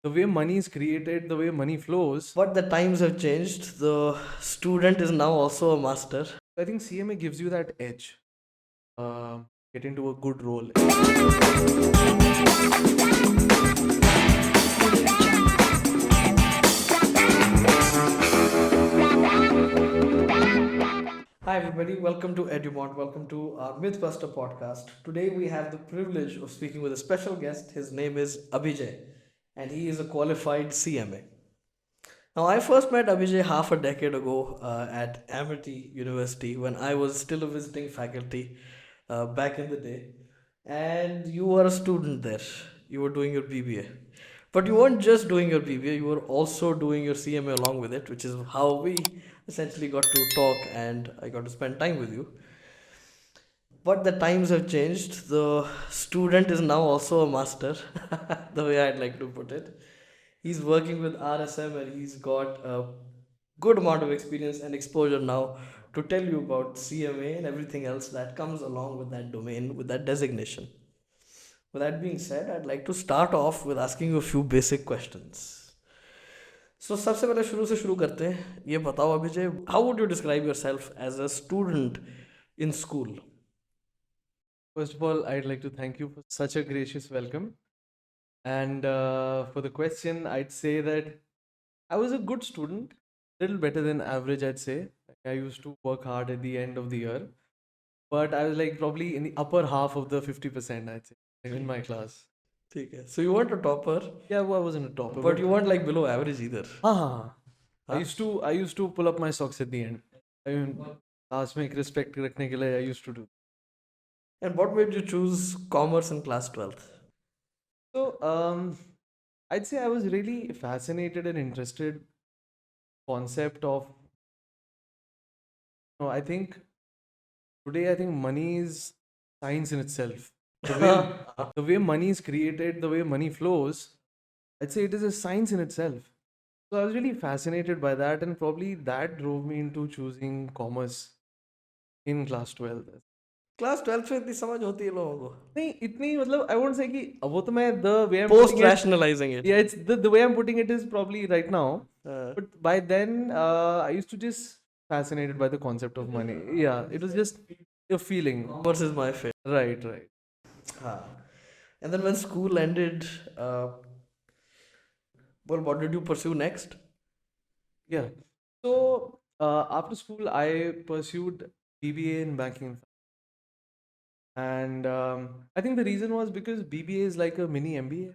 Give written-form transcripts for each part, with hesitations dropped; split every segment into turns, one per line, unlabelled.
The way money is created, the way money flows.
But the times have changed. The student is now also a master.
I think CMA gives you that edge. Get into a good role.
Hi everybody, welcome to EduMont. Welcome to our Mythbuster podcast. Today we have the privilege of speaking with a special guest. His name is Abhijay, and he is a qualified CMA. Now, I first met Abhijay half a decade ago at Amity University when I was still a visiting faculty back in the day. And you were a student there. You were doing your BBA. But you weren't just doing your BBA, you were also doing your CMA along with it, which is how we essentially got to talk and I got to spend time with you. But the times have changed. The student is now also a master, the way I'd like to put it. He's working with RSM and he's got a good amount of experience and exposure now to tell you about CMA and everything else that comes along with that domain, with that designation. With that being said, I'd like to start off with asking you a few basic questions. So सबसे पहले शुरू करते हैं. ये बताओ Abhijay, how would you describe yourself as a student in school?
First of all, I'd like to thank you for such a gracious welcome. And for the question, I'd say that I was a good student, little better than average, I'd say. I used to work hard at the end of the year, but I was like probably in the upper half of the 50%, I'd say, in my class.
ठीक है. So you weren't a topper,
Yeah, well, I wasn't a topper,
but you weren't like below average either.
हाँ, I used to pull up my socks at the end. I mean, class में एक respect रखने के लिए I used to do.
And what made you choose commerce in class 12th?
So, I'd say I was really fascinated and interested concept of, I think today, I think money is science in itself. The way money is created, the way money flows, I'd say it is a science in itself. So I was really fascinated by that, and probably that drove me into choosing commerce in class 12.
Class 12th में इतनी समझ होती है लोगों को?
नहीं इतनी मतलब I won't say कि वो तो मैं the way I'm
Post
putting it,
rationalizing it.
yeah, it's the way I'm putting it is probably right now. But by then, I used to just fascinated by the concept of money. Yeah, it was just a feeling.
Commerce is my favorite.
Right.
And then when school ended, well, what did you pursue next?
Yeah. So after school, I pursued BBA in banking, and I think the reason was because BBA is like a mini MBA.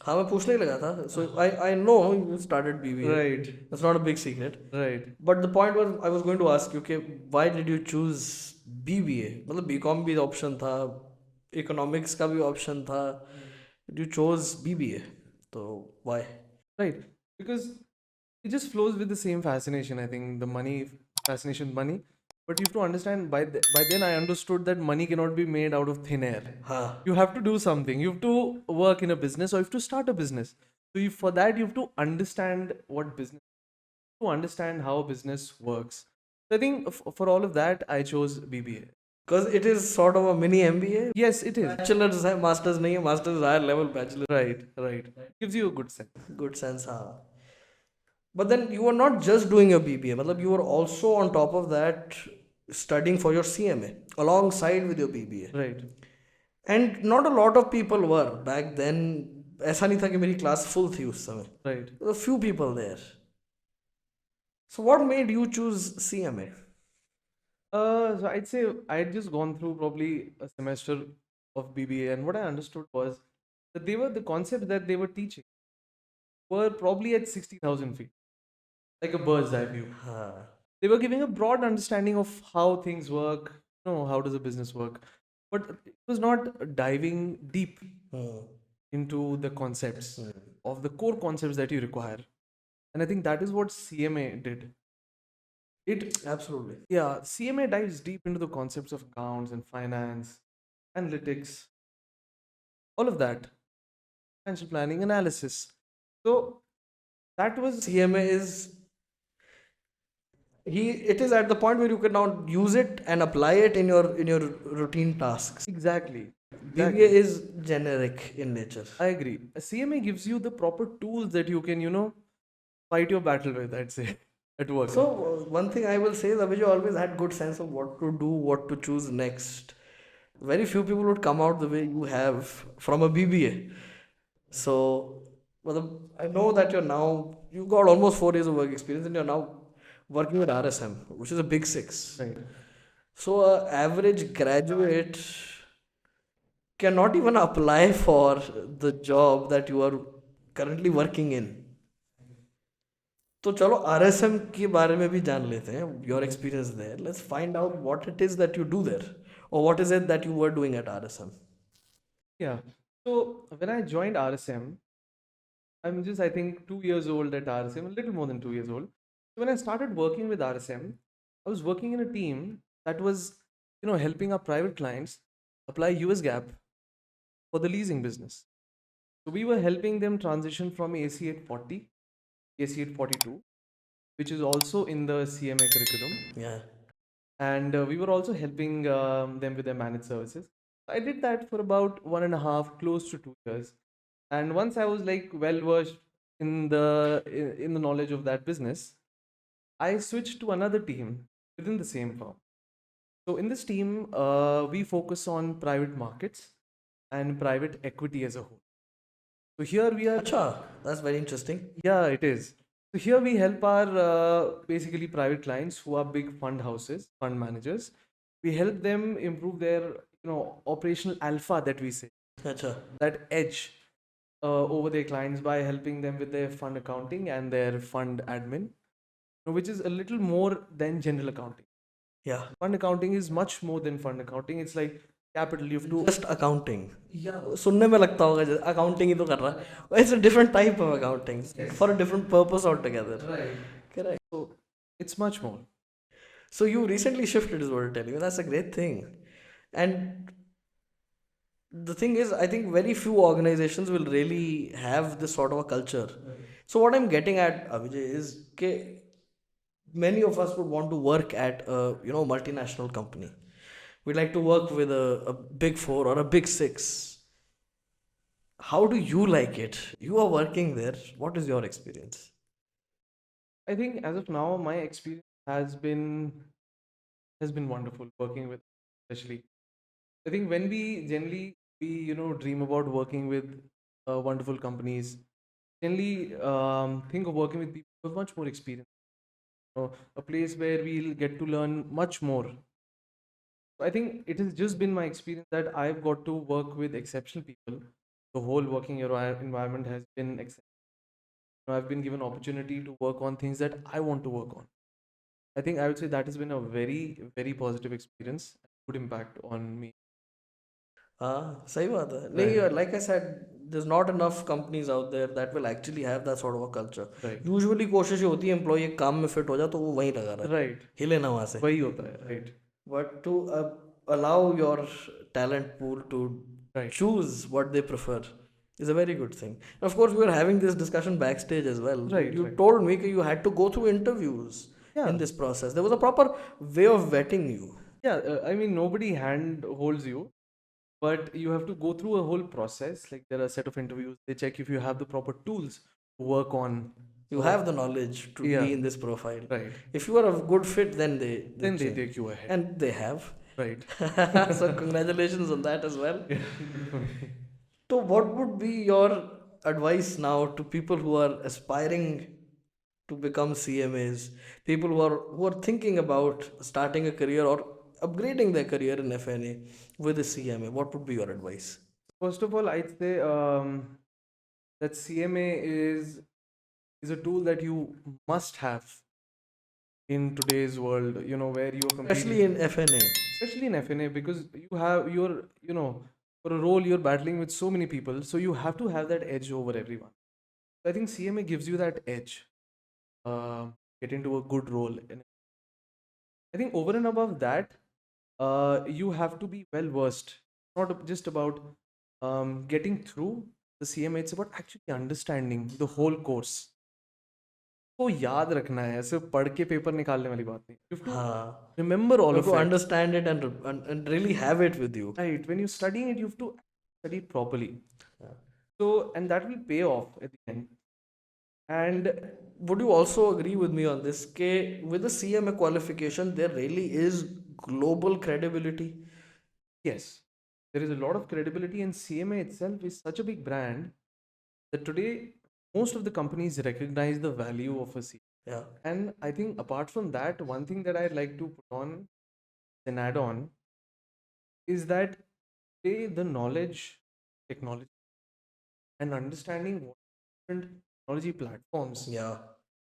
हाँ मैं पूछने ही लगा था. So I know you started BBA.
Right.
That's not a big secret.
Right.
But the point was I was going to ask you, okay, why did you choose BBA? मतलब BCom भी option था, economics का भी option था. You chose BBA. So why?
Right. Because it just flows with the same fascination. I think the money fascination, money. But you have to understand by then I understood that money cannot be made out of thin air. You have to do something. You have to work in a business or you have to start a business. So for that you have to understand what business, to understand how business works. So I think for all of that I chose BBA.
Because it is sort of a mini MBA.
Yes, it is.
Bachelor's है, master's नहीं है. Master's is higher level bachelor.
Right. Gives you a good sense.
Good sense, हाँ. But then you were not just doing your BBA. मतलब you were also on top of that studying for your CMA alongside with your BBA.
Right.
And not a lot of people were back then. ऐसा नहीं था कि मेरी class full थी उस समय.
Right.
There were few people there. So what made you choose CMA?
So I'd say I'd just gone through probably a semester of BBA, and what I understood was that the concepts that they were teaching were probably at 60,000 feet, like a bird's eye view. They were giving a broad understanding of how things work, how does a business work, but it was not diving deep into the concepts of the core concepts that you require. And I think that is what CMA did.
Absolutely.
Yeah, CMA dives deep into the concepts of accounts and finance, analytics, all of that, financial planning, analysis. So that was
CMA is it is at the point where you can now use it and apply it in your routine tasks.
exactly.
BBA
Exactly.
is generic in nature.
I agree. A CMA gives you the proper tools that you can, fight your battle with, I'd say, at work.
So one thing I will say is Abhijay always had good sense of what to do, what to choose next. Very few people would come out the way you have from a BBA. So, well, I know that you've got almost 4 years of work experience and you're now working with RSM, which is a big six.
Right.
So, a average graduate cannot even apply for the job that you are currently working in. तो चलो RSM के बारे में भी जान लेते हैं your experience there. Let's find out what it is that you do there or what is it that you were doing at RSM.
Yeah. So when I joined RSM, I'm just, I think, 2 years old at RSM, a little more than 2 years old. So when I started working with RSM, I was working in a team that was, helping our private clients apply US GAAP for the leasing business. So we were helping them transition from AC 840, AC 842, which is also in the CMA curriculum.
Yeah.
And we were also helping them with their managed services. I did that for about 1.5, close to 2 years. And once I was like well versed in the knowledge of that business, I switched to another team within the same firm. So in this team, we focus on private markets and private equity as a whole. So here we are.
Acha, that's very interesting.
Yeah, it is. So here we help our basically private clients who are big fund houses, fund managers. We help them improve their operational alpha, that we say,
Acha.
that edge over their clients, by helping them with their fund accounting and their fund admin, which is a little more than general accounting.
Yeah.
Fund accounting is much more than fund accounting. It's like capital. You have to.
Just accounting. सुनने में लगता होगा जैसे accounting ही तो कर रहा है. It's a different type of accounting for a different purpose altogether.
Right.
Correct.
So it's much more.
So you recently shifted is what I'm telling you. That's a great thing. And the thing is, I think very few organizations will really have this sort of a culture. So what I'm getting at, Abhijay, is that many of us would want to work at a multinational company. We'd like to work with a big four or a big six. How do you like it? You are working there. What is your experience?
I think as of now, my experience has been wonderful working with, especially. I think when we generally dream about working with wonderful companies, generally think of working with people with much more experience, a place where we'll get to learn much more. So I think it has just been my experience that I've got to work with exceptional people. The whole working environment has been exceptional. I've been given opportunity to work on things that I want to work on. I think I would say that has been a very, very positive experience, good impact on me.
हाँ सही बात है
Right,
नहीं like I said there's not enough companies out there that will actually have that sort of a culture.
right,
Usually कोशिश ये होती है employ एक काम में फिट हो जाए तो वो वहीं लगा रहे
right.
हिले ना वहाँ से.
वही होता है, right,
But to allow your talent pool to
right,
choose what they prefer is a very good thing. And of course, we were having this discussion backstage as well.
right,
You
right.
told me that you had to go through interviews
Yeah,
in this process. There was a proper way of vetting you.
yeah. I mean, nobody hand holds you, but you have to go through a whole process. Like there are a set of interviews. They check if you have the proper tools to work on.
You
So
have the knowledge to
yeah,
be in this profile.
right.
If you are a good fit, then they
Then they
change.
take you ahead.
And they have.
Right.
So congratulations on that as well.
Yeah, good for me.
So, what would be your advice now to people who are aspiring to become CMAs, people who are thinking about starting a career or upgrading their career in FNA with a CMA? What would be your advice?
First of all, I'd say that CMA is a tool that you must have in today's world. Where you are
Especially
competing,
in FNA.
especially in FNA, because for a role you're battling with so many people, so you have to have that edge over everyone. So I think CMA gives you that edge. Get into a good role, and I think over and above that, you have to be well versed. Not just about getting through the CMA; it's about actually understanding the whole course. को याद रखना है, सिर्फ पढ़ के paper निकालने वाली बात नहीं. You have to
हाँ,
remember
you
all
have
of
to
it.
understand it and really have it with you.
Right. When you're studying it, you have to study it properly.
Yeah.
So, and that will pay off at the end. And
Would you also agree with me on this? K with the CMA qualification, there really is global credibility.
yes, there is a lot of credibility, and CMA itself is such a big brand that today most of the companies recognize the value of a CMA.
Yeah.
And I think apart from that, one thing that I'd like to put on an add on is that today the knowledge, technology, and understanding what different technology platforms
Yeah.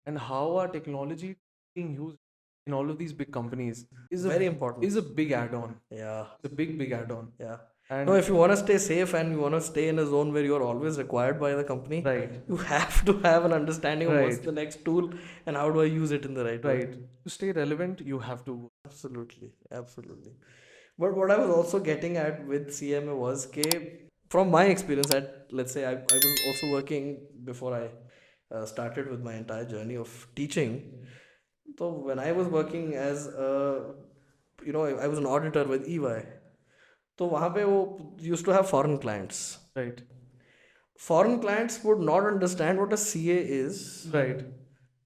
and how our technology being used in all of these big companies
Very important.
is a big add-on.
Yeah.
It's a big add-on.
Yeah. No,
And
if you want to stay safe and you want to stay in a zone where you're always required by the company,
right,
you have to have an understanding of what's
right,
the next tool and how do I use it in the right way.
right. To stay relevant, you have to.
Absolutely, absolutely. But what I was also getting at with CMA was from my experience at, let's say, I was also working before I started with my entire journey of teaching. So when I was working as I was an auditor with EY. तो वहाँ पे वो used to have foreign clients.
Right,
Foreign clients would not understand what a CA is.
right,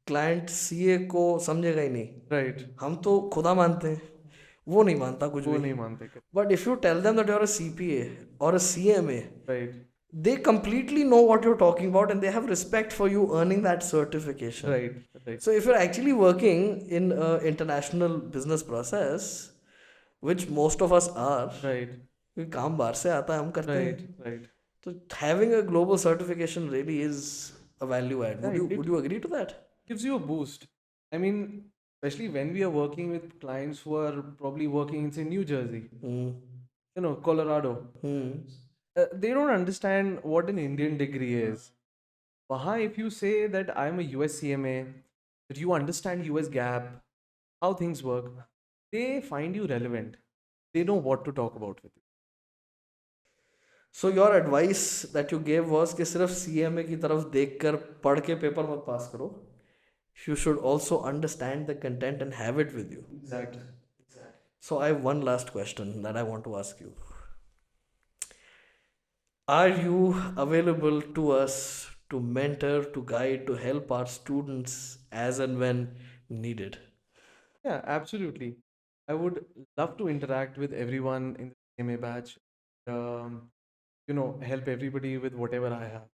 client CA को समझेगा ही नहीं.
right.
हम तो खुदा मानते हैं, वो नहीं मानता कुछ
वो
भी.
नहीं मानते.
But if you tell them that you are a CPA or a CMA,
Right,
they completely know what you're talking about and they have respect for you earning that certification.
right, right,
So if you're actually working in an international business process, which most of us are,
right,
क्योंकि काम बाहर से आता है, हम करते हैं.
right, right.
So having a global certification really is a value add.
Yeah,
Would you agree to that?
gives you a boost. I mean, especially when we are working with clients who are probably working in, say, New Jersey,
Hmm.
Colorado.
Hmm.
They don't understand what an Indian degree is. Waha, if you say that I'm a USCMA, that you understand US gap, how things work, they find you relevant. They know what to talk about with you.
So your advice that you gave was कि सिर्फ CMA की तरफ देखकर पढ़ के paper मत पास करो. You should also understand the content and have it with you.
Exactly.
So I have one last question that I want to ask you. Are you available to us to mentor, to guide, to help our students as and when needed?
Yeah, absolutely. I would love to interact with everyone in the CMA batch. Um, help everybody with whatever I have.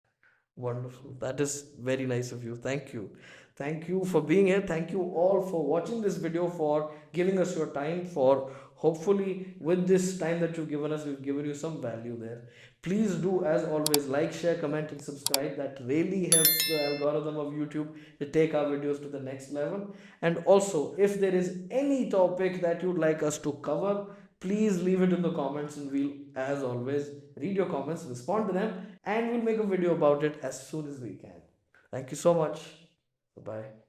Wonderful. That is very nice of you. Thank you. Thank you for being here. Thank you all for watching this video, for giving us your time, for hopefully with this time that you've given us, we've given you some value there. Please do, as always, like, share, comment, and subscribe. That really helps the algorithm of YouTube to take our videos to the next level. And also, if there is any topic that you'd like us to cover, please leave it in the comments and we'll, as always, read your comments, respond to them, and we'll make a video about it as soon as we can. Thank you so much. Bye bye.